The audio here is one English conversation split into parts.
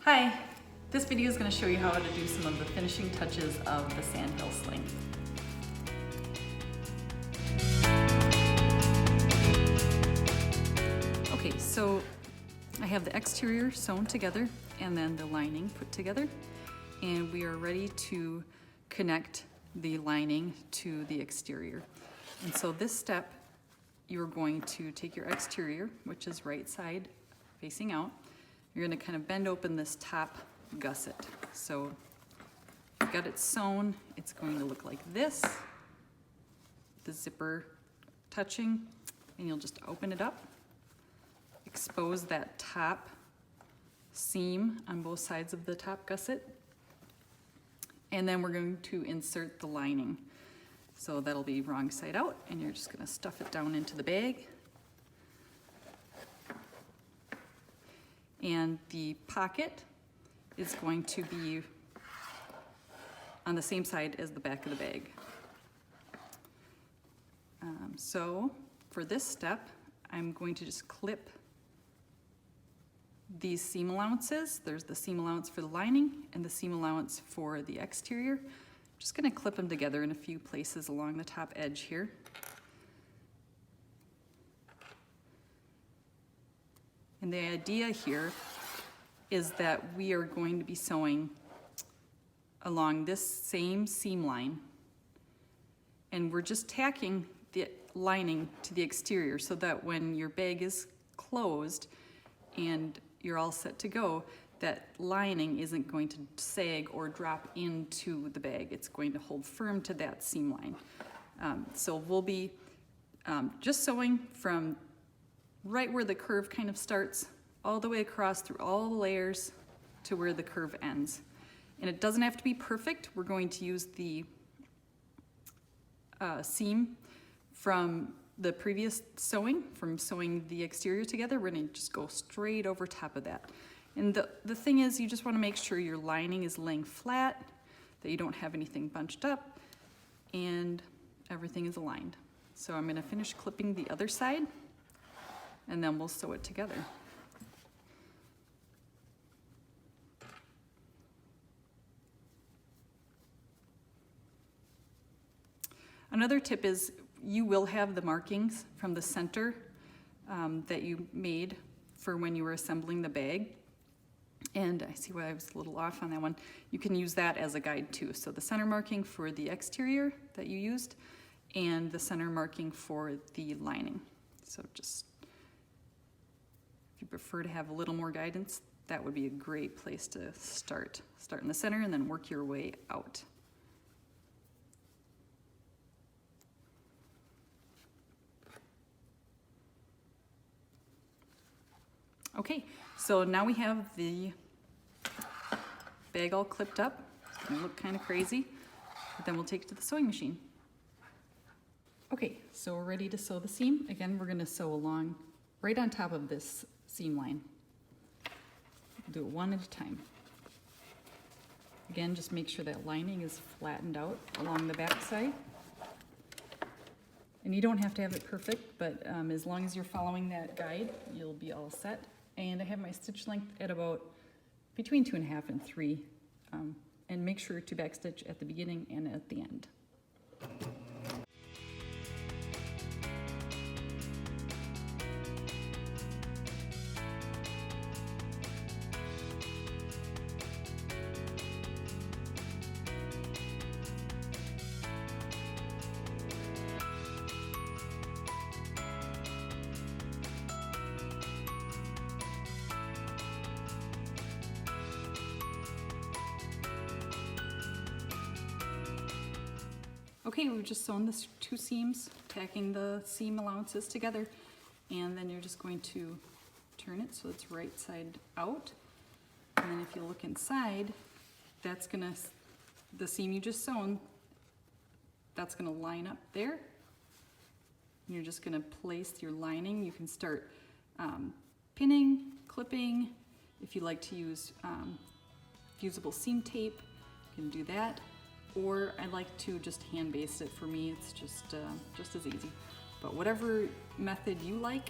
Hi, this video is going to show you how to do some of the finishing touches of the Sandhill Sling. Okay, so I have the exterior sewn together and then the lining put together, and we are ready to connect the lining to the exterior. And so this step, you're going to take your exterior, which is right side facing out. You're going to kind of bend open this top gusset. So you've got it sewn. It's going to look like this, the zipper touching, and you'll just open it up, expose that top seam on both sides of the top gusset, and then we're going to insert the lining. So that'll be wrong side out, and you're just going to stuff it down into the bag. And the pocket is going to be on the same side as the back of the bag. So for this step, I'm going to just clip these seam allowances. There's the seam allowance for the lining and the seam allowance for the exterior. Just going to clip them together in a few places along the top edge here. And the idea here is that we are going to be sewing along this same seam line, and we're just tacking the lining to the exterior so that when your bag is closed and you're all set to go, that lining isn't going to sag or drop into the bag. It's going to hold firm to that seam line. So we'll be just sewing from right where the curve kind of starts, all the way across through all the layers to where the curve ends. And it doesn't have to be perfect. We're going to use the seam from the previous sewing, from sewing the exterior together. We're gonna just go straight over top of that. And the thing is, you just wanna make sure your lining is laying flat, that you don't have anything bunched up, and everything is aligned. So I'm gonna finish clipping the other side, and then we'll sew it together. Another tip is you will have the markings from the center that you made for when you were assembling the bag. And I see why I was a little off on that one. You can use that as a guide too. So the center marking for the exterior that you used and the center marking for the lining. So just, if you prefer to have a little more guidance, that would be a great place to start. Start in the center and then work your way out. Okay, so now we have the bag all clipped up. It's gonna look kind of crazy, but then we'll take it to the sewing machine. Okay, so we're ready to sew the seam. Again, we're gonna sew along right on top of this seam line. We'll do it one at a time. Again, just make sure that lining is flattened out along the back side. And you don't have to have it perfect, but as long as you're following that guide, you'll be all set. And I have my stitch length at about between 2.5 and 3. And make sure to backstitch at the beginning and at the end. Okay, we've just sewn the two seams, tacking the seam allowances together, and then you're just going to turn it so it's right side out. And then if you look inside, that's gonna, the seam you just sewn, that's gonna line up there. And you're just gonna place your lining. You can start pinning, clipping. If you like to use fusible seam tape, you can do that. Or I like to just hand baste it. For me, it's just as easy. But whatever method you like,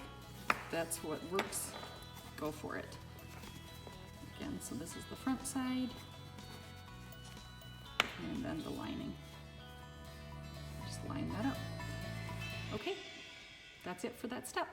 that's what works. Go for it. in. So this is the front side, and then the lining. Just line that up. Okay, that's it for that step.